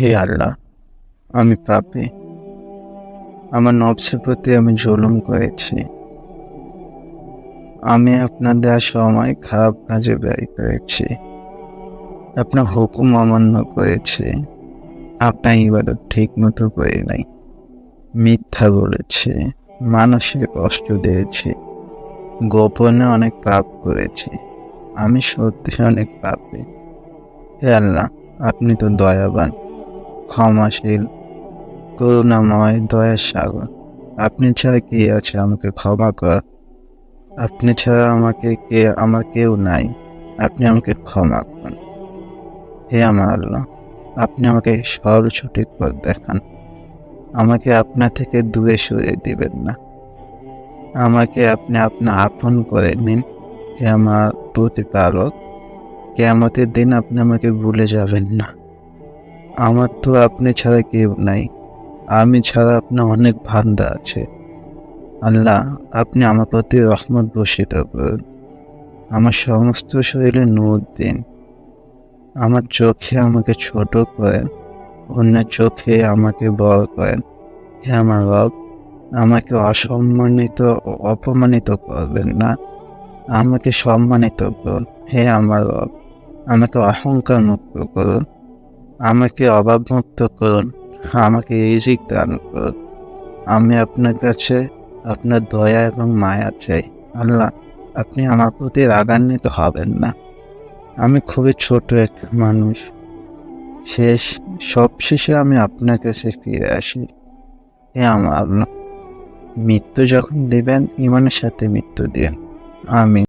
হে আল্লাহ, আমি পাপী। আমার নফসের প্রতি আমি জুলুম করেছি। আমি আপনার দেওয়া সময় খারাপ কাজে ব্যয় করেছি। আপনার হুকুম অমান্য করেছি। আপনার ইবাদত ঠিক মতো করি নাই। মিথ্যা বলেছি, মানুষের কষ্ট দিয়েছি, গোপনে অনেক পাপ করেছি। আমি সত্যি অনেক পাপী। হে আল্লাহ, আপনি তো দয়াবান, ক্ষমাশীল, করুণাময়, দয়ার সাগর। আপনি ছাড়া কে আছে আমাকে ক্ষমা কর? আপনি ছাড়া আমার কেউ নাই। আপনি আমাকে ক্ষমা করুন। হে আমার আল্লাহ, আপনি আমাকে সঠিক পথ দেখান। আমাকে আপনার থেকে দূরে সরিয়ে দিবেন না। আমাকে আপনি আপনার আপন করে নিন। হে আমার প্রতিপালক, কিয়ামতের দিন আপনি আমাকে ভুলে যাবেন না। আমার তো আপনি ছাড়া কেউ নাই। আমি ছাড়া আপনার অনেক বান্দা আছে। আল্লাহ, আপনি আমার প্রতি রহমত বর্ষিত করুন। আমার সমস্ত শরীরে নূর দিন। আমার চোখে আমাকে ছোট করেন, অন্যের চোখে আমাকে বড় করেন। হে আমার রব, আমাকে অসম্মানিত ও অপমানিত করবেন না। আমাকে সম্মানিত করুন। হে আমার রব, আমাকে অহংকার মুক্ত করুন। আমাকে অভাবমুক্ত করুন। আমাকে রিজিক দান করুন। আমি আপনার কাছে আপনার দয়া এবং মায়া চাই। আল্লাহ, আপনি আমার প্রতি রাগান্বিত হবেন না। আমি খুবই ছোট একটা মানুষ। সবশেষে আমি আপনার কাছে ফিরে আসি। হে আমার আল্লাহ, মৃত্যু যখন দিবেন ইমানের সাথে মৃত্যু দিন। আমিন।